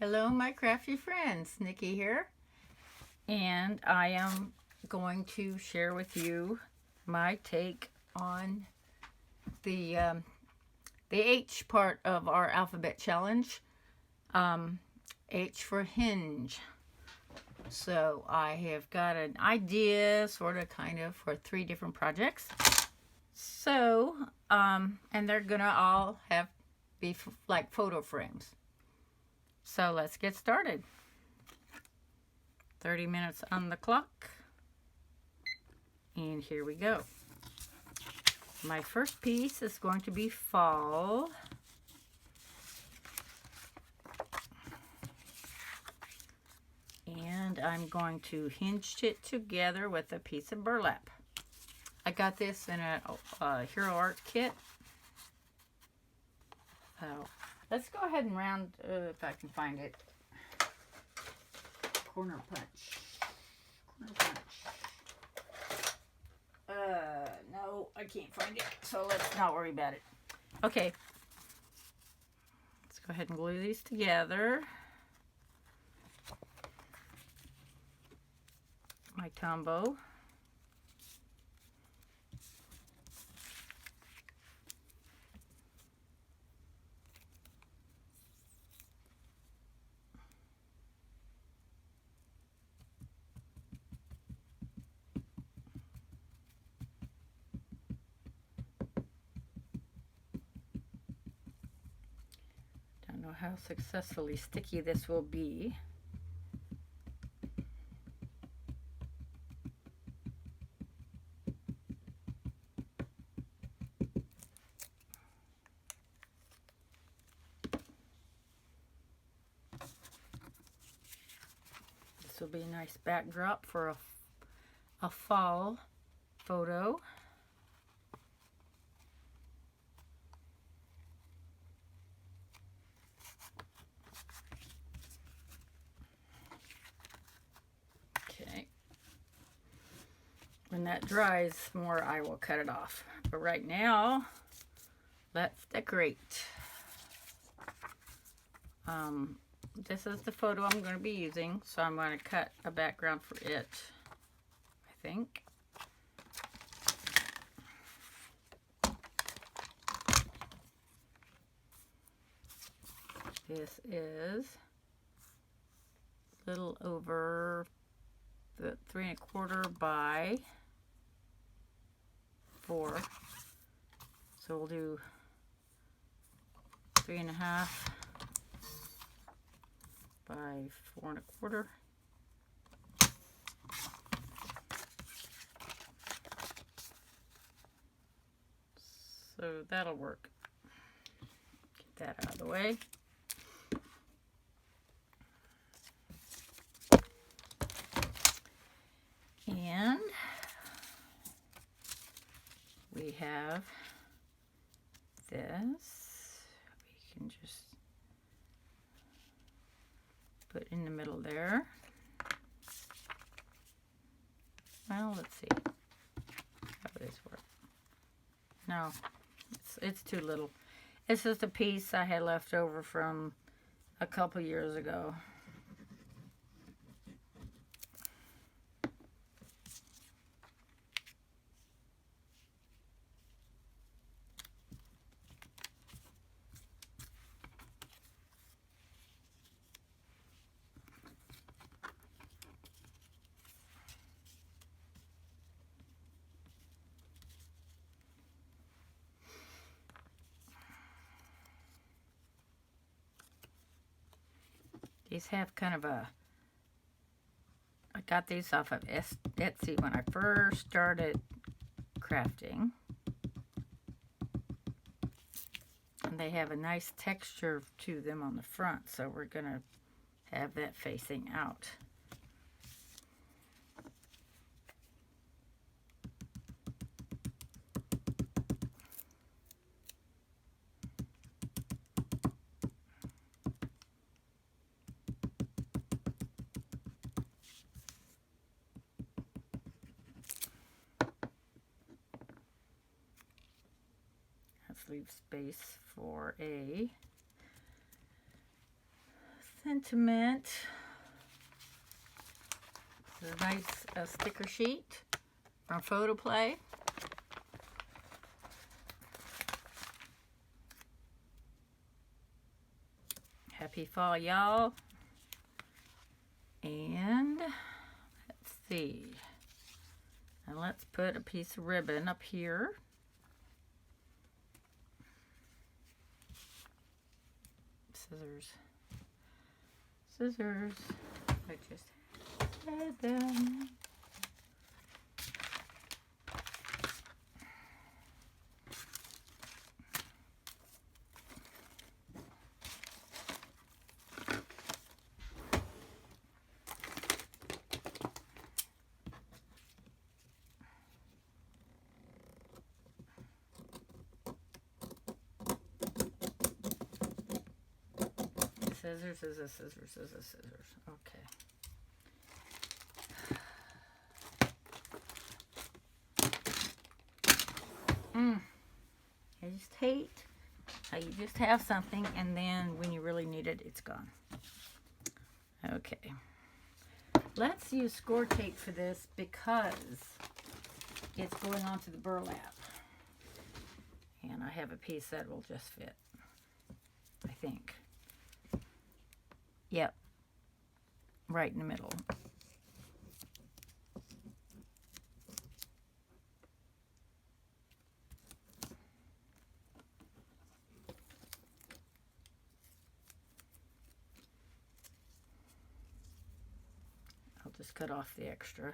Hello, my crafty friends. Nikki here, and I am going to share with you my take on the H part of our alphabet challenge. H for hinge. So I have got an idea, kind of, for 3 different projects. So, and they're gonna all be like photo frames. So let's get started. 30 minutes on the clock. And here we go. My first piece is going to be fall. And I'm going to hinge it together with a piece of burlap. I got this in a Hero Art kit. So let's go ahead and round, if I can find it. Corner punch. No, I can't find it, so let's not worry about it. Okay. Let's go ahead and glue these together. My Tombow. Don't know how successfully sticky this will be. This will be a nice backdrop for a fall photo. Okay. When that dries more, I will cut it off. But right now, let's decorate. This is the photo I'm going to be using, so I'm going to cut a background for it, I think. This is a little over the 3 1/4 by 4. So we'll do 3 1/2 by 4 1/4. So that'll work. Get that out of the way. And we have this. We can just put in the middle there. Well, let's see how this works. No, it's too little. It's just a piece I had left over from a couple years ago. These have kind of a, I got these off of Etsy when I first started crafting. And they have a nice texture to them on the front, so we're going to have that facing out. Let's leave space for a sentiment. This is a nice sticker sheet from Photo Play. Happy fall, y'all. And let's see. And let's put a piece of ribbon up here. Scissors. Scissors. I just had them. Scissors, scissors, scissors, scissors, scissors. Okay. I just hate how you just have something and then when you really need it, it's gone. Okay. Let's use score tape for this because it's going onto the burlap. And I have a piece that will just fit, I think. Yep, right in the middle. I'll just cut off the extra.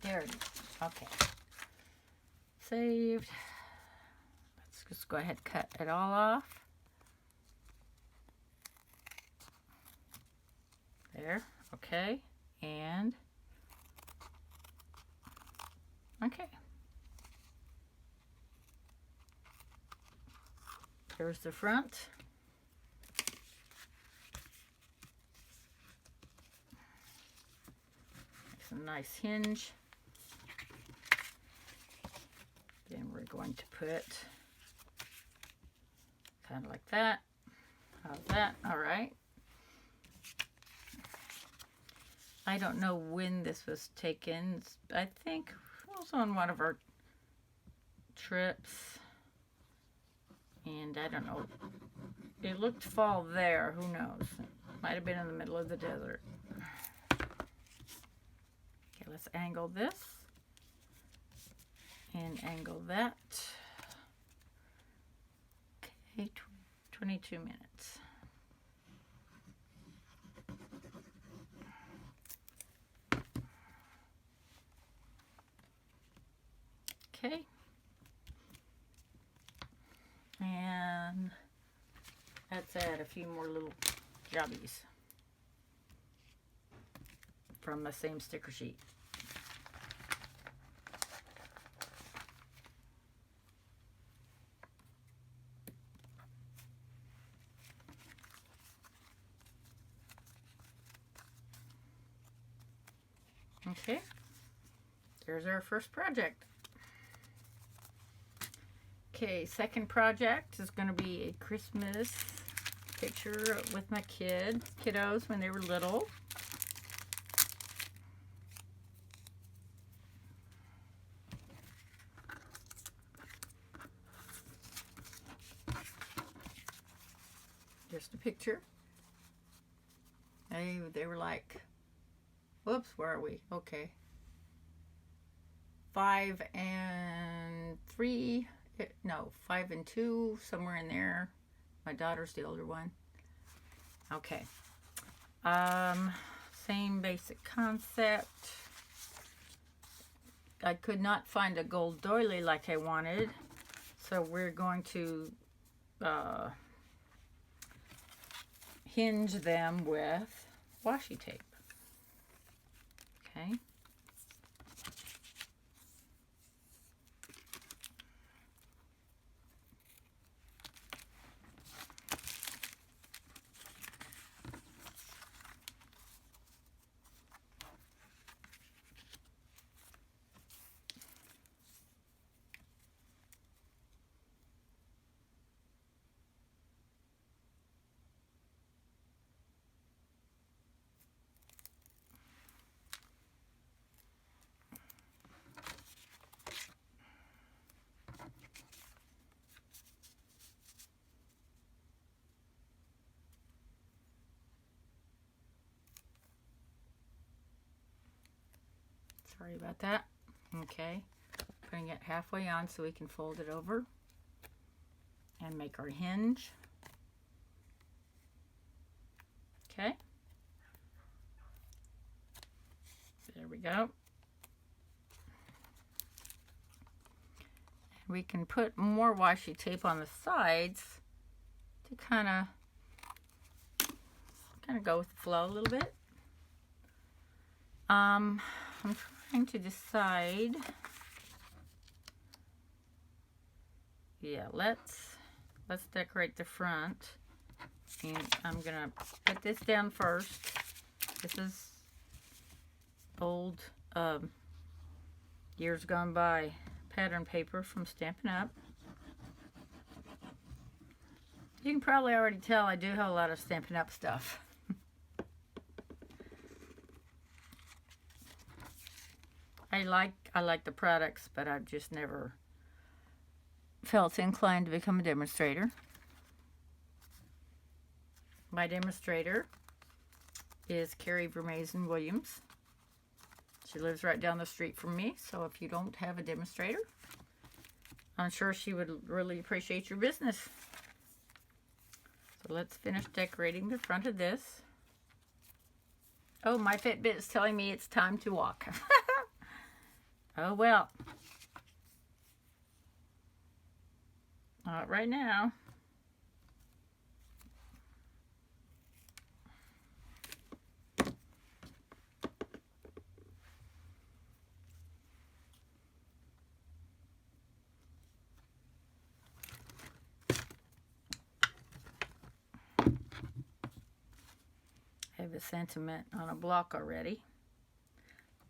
There it is. Okay. Saved. Let's just go ahead and cut it all off. There. Okay. And okay. There's the front. Some nice hinge. Then we're going to put kind of like that. How's that? All right. I don't know when this was taken. I think it was on one of our trips. And I don't know. It looked fall there. Who knows? Might have been in the middle of the desert. Okay, let's angle this. And angle that. Okay, 22 minutes. Okay. And let's add a few more little jobbies from the same sticker sheet. Okay, there's our first project. Okay, second project is going to be a Christmas picture with my kiddos when they were little. Just a picture. They were like, whoops, where are we? Okay. 5 and 3, no, 5 and 2, somewhere in there. My daughter's the older one. Okay. Same basic concept. I could not find a gold doily like I wanted, so we're going to hinge them with washi tape. Okay. Sorry about that. Okay, putting it halfway on so we can fold it over and make our hinge. Okay. There we go. We can put more washi tape on the sides to kind of go with the flow a little bit. I'm trying to decide. Yeah, let's decorate the front. And I'm gonna put this down first. This is old years gone by pattern paper from Stampin' Up. You can probably already tell I do have a lot of Stampin' Up stuff. I like the products, but I've just never felt inclined to become a demonstrator. My demonstrator is Carrie Vermazen Williams. She lives right down the street from me, so if you don't have a demonstrator, I'm sure she would really appreciate your business. So let's finish decorating the front of this. Oh, my Fitbit is telling me it's time to walk. Oh well. Not right now. I have a sentiment on a block already.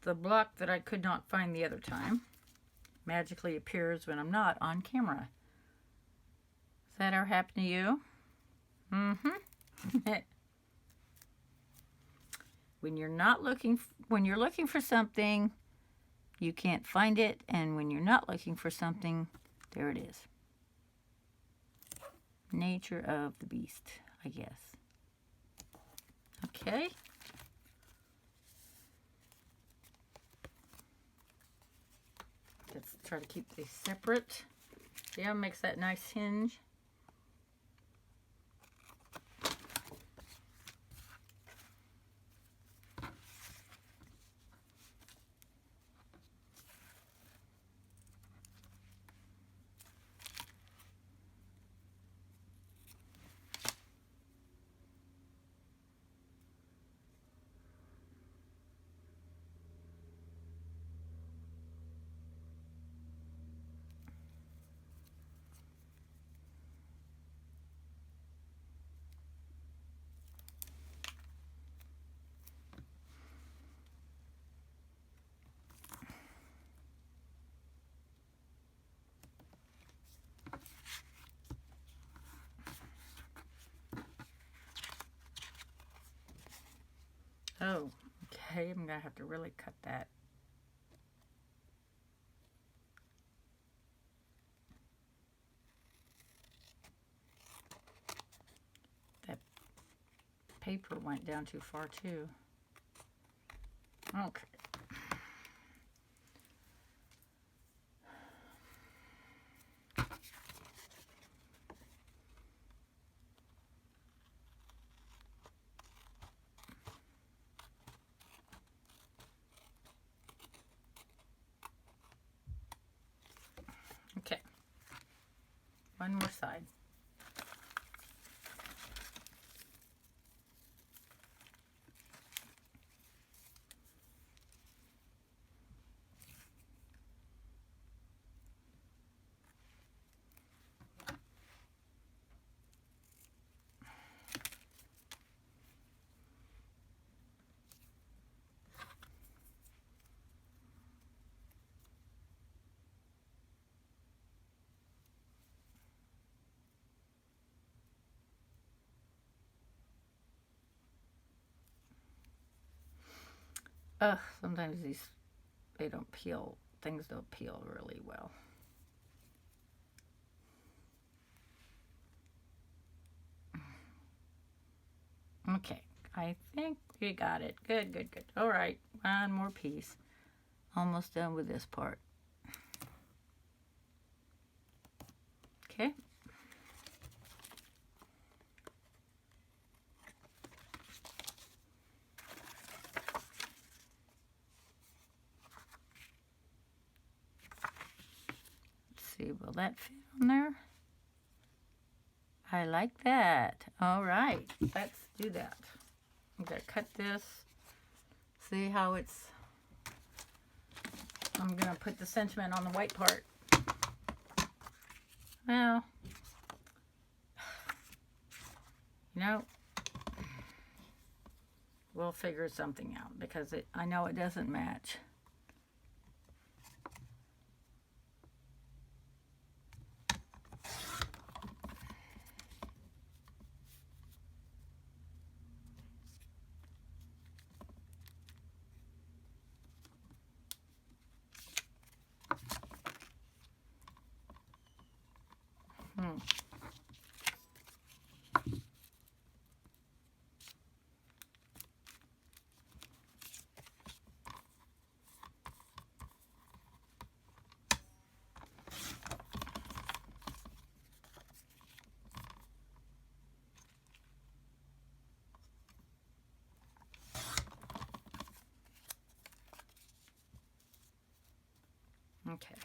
The block that I could not find the other time magically appears when I'm not on camera. Has that ever happened to you? Mm-hmm. When you're looking for something, you can't find it, and when you're not looking for something, there it is. Nature of the beast, I guess. Okay. Let's try to keep these separate. Yeah, makes that nice hinge. Oh, okay, I'm gonna have to really cut that. That paper went down too far too. Okay. Okay, one more side. Ugh, sometimes they don't peel, things don't peel really well. Okay, I think we got it. Good, good, good. All right, one more piece. almost done with this part. Okay. Let's see, will that fit on there? I like that. All right, let's do that. I'm gonna cut this. See how it's, I'm gonna put the sentiment on the white part. Well, you know, we'll figure something out because I know it doesn't match. Okay.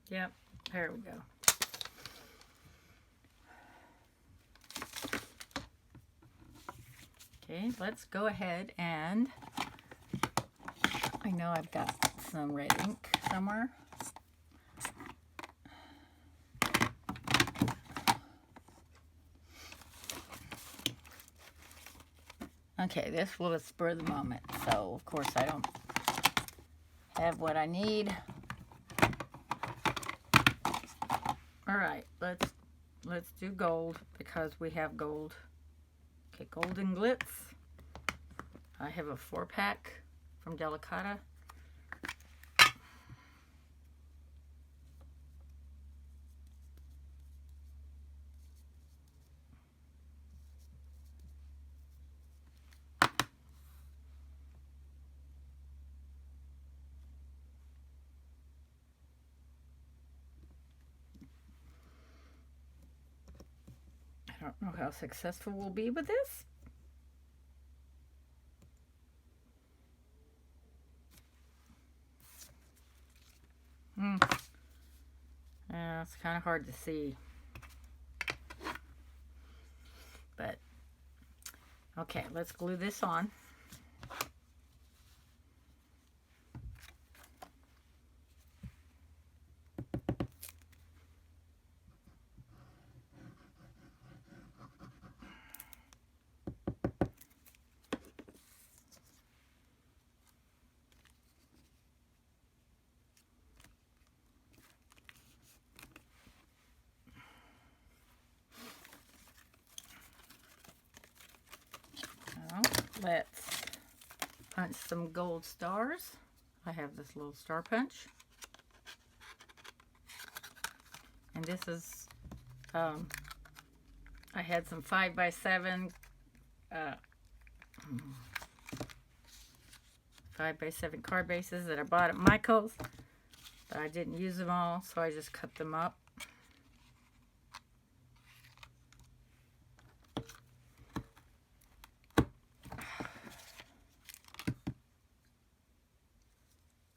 Yep. There we go. Okay, let's go ahead and I know I've got some red ink somewhere. Okay, this will spur the moment, so of course I don't have what I need. All right, let's do gold because we have gold. Okay, Golden Glitz. I have a 4-pack from Delicata. I don't know how successful we'll be with this. Yeah, it's kind of hard to see. But, okay, let's glue this on. Let's punch some gold stars. I have this little star punch. And this is, I had some 5x7, 5x7 card bases that I bought at Michael's, but I didn't use them all, so I just cut them up.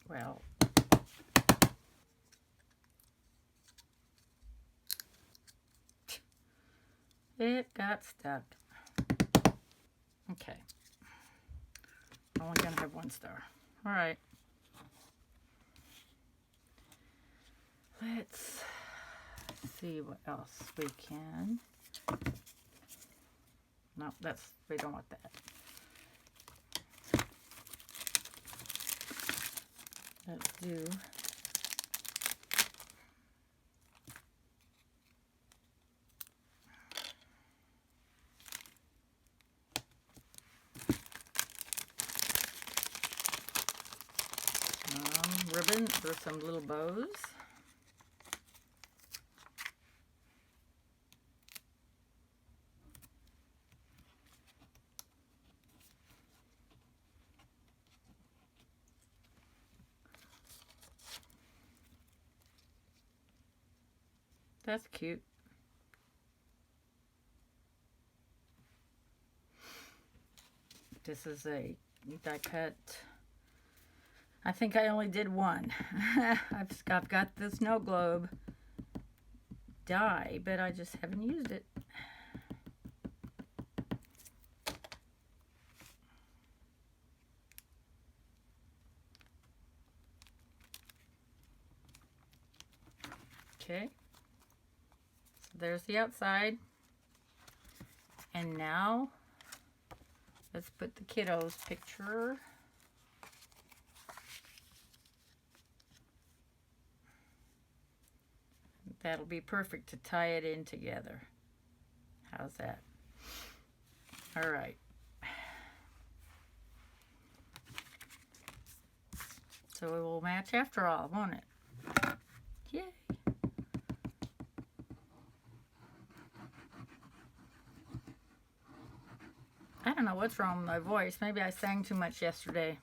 Well, it got stuck. Okay. I'm only gonna have 1 star. All right. Let's see what else we can. No, we don't want that. Let's do ribbon for some little bows. That's cute. This is a die cut. I think I only did one. I've got the snow globe die, but I just haven't used it. Okay, so there's the outside. And now let's put the kiddos picture. That'll be perfect to tie it in together. How's that? All right. So it will match after all, won't it? Yay. I don't know what's wrong with my voice. Maybe I sang too much yesterday.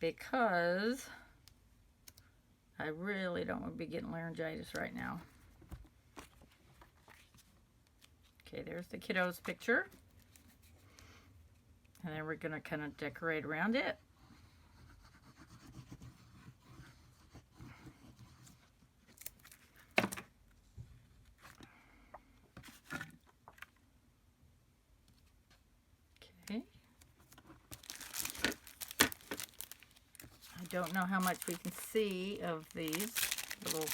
Because I really don't want to be getting laryngitis right now. Okay, there's the kiddos picture. And then we're going to kind of decorate around it. Okay. I don't know how much we can see of these little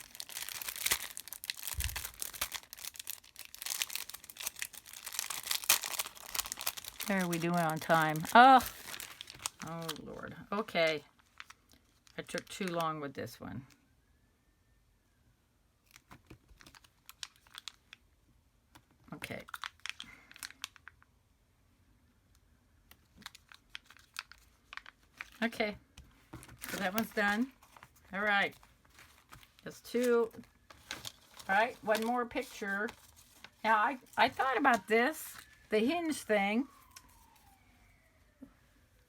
How are we doing on time? Oh Lord. Okay. I took too long with this one. Okay. Okay. So that one's done. All right. Just two. All right. One more picture. Now, I thought about this, the Hinge thing.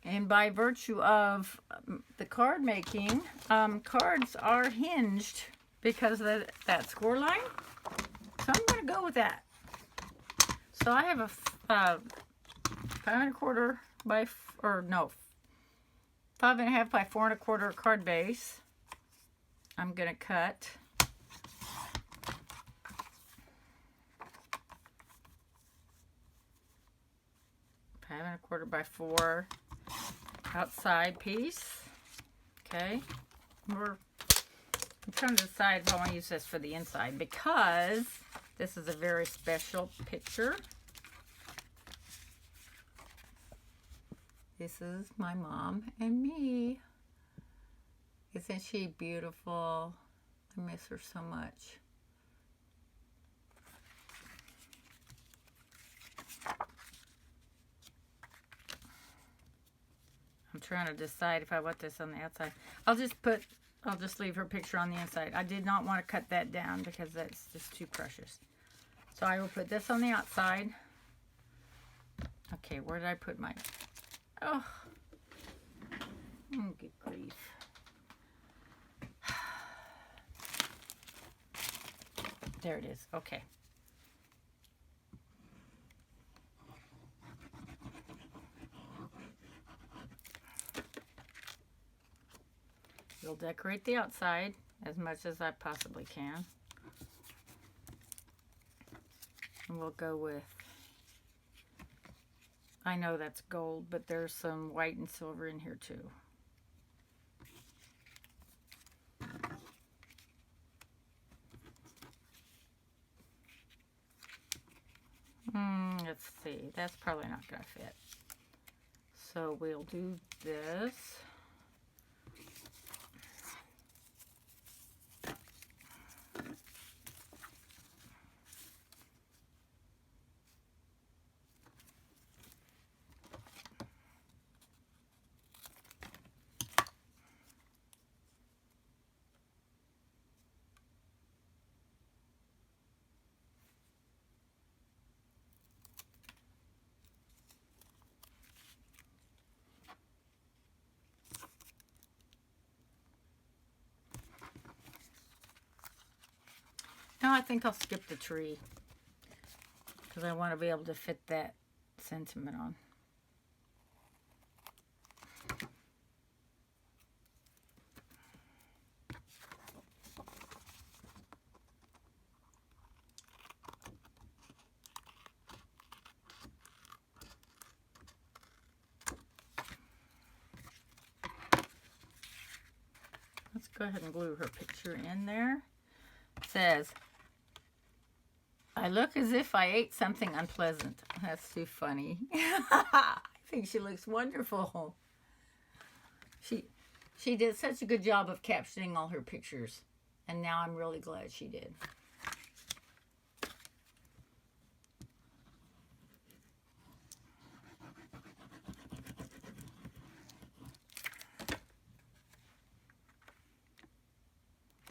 And by virtue of the card making, cards are hinged because of that score line. So I'm going to go with that. So I have a 5¼ by, or no, 5½ by 4¼ card base. I'm going to cut 5¼ by 4 outside piece. Okay, I'm trying to decide if I want to use this for the inside because this is a very special picture. This is my mom and me. Isn't she beautiful? I miss her so much. I'm trying to decide if I want this on the outside. I'll just leave her picture on the inside. I did not want to cut that down because that's just too precious. So I will put this on the outside. Okay, where did I put my... Oh, good grief. There it is. Okay. We'll decorate the outside as much as I possibly can. And we'll go with, I know that's gold, but there's some white and silver in here too. Let's see, that's probably not going to fit. So we'll do this. No, I think I'll skip the tree because I want to be able to fit that sentiment on. Let's go ahead and glue her picture in there. It says, I look as if I ate something unpleasant. That's too funny. I think she looks wonderful. She did such a good job of captioning all her pictures. And now I'm really glad she did.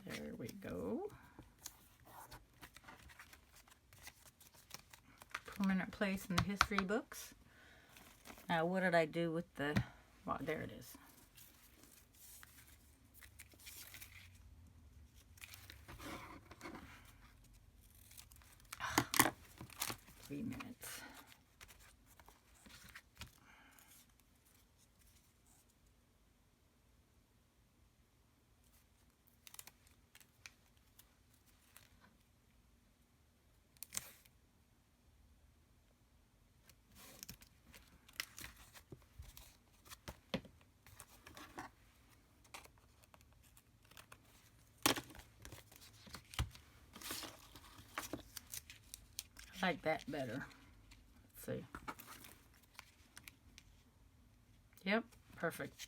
There we go. Permanent place in the history books. Now, what did I do with the... Well, there it is. Oh, 3 minutes. I like that better. Let's see. Yep, perfect.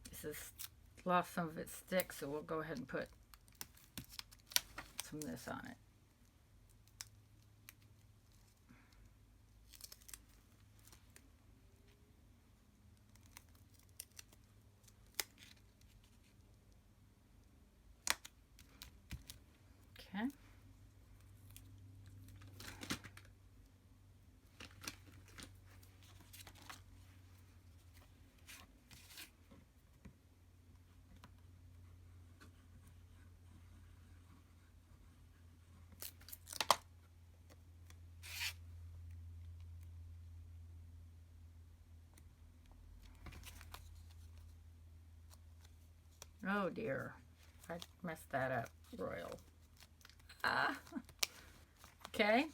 This has lost some of its stick, so we'll go ahead and put some of this on it. Okay. Oh dear, I messed that up royal. Okay,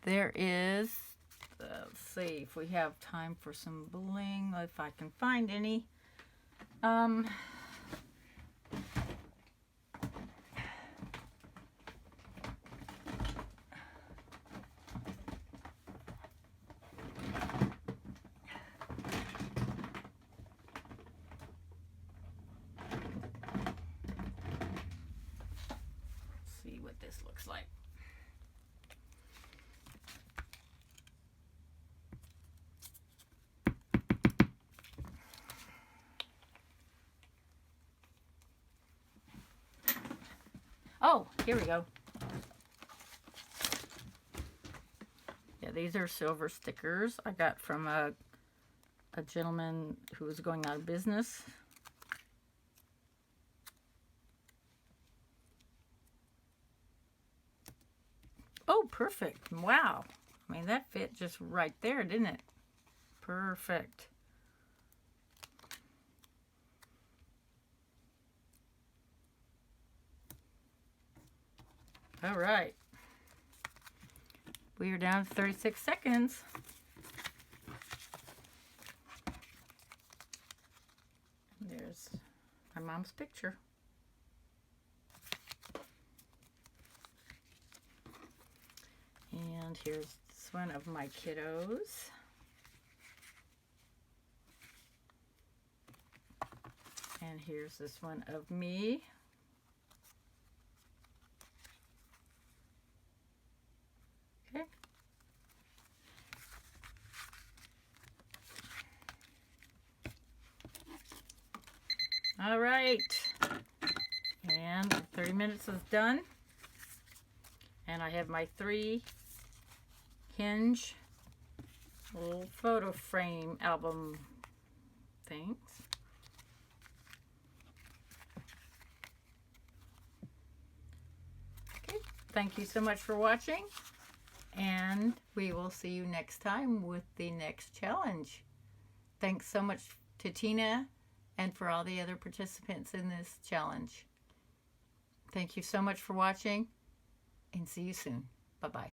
there is, let's see if we have time for some bling, if I can find any. See what this looks like. Oh, here we go. Yeah, these are silver stickers I got from a gentleman who was going out of business. Oh, perfect. Wow. I mean, that fit just right there, didn't it? Perfect. All right. We are down to 36 seconds. There's my mom's picture. And here's this one of my kiddos. And here's this one of me. Okay. All right. And 30 minutes is done. And I have my 3 Hinge little photo frame album things. Okay, thank you so much for watching, and we will see you next time with the next challenge. Thanks so much to Tina and for all the other participants in this challenge. Thank you so much for watching, and see you soon. Bye-bye.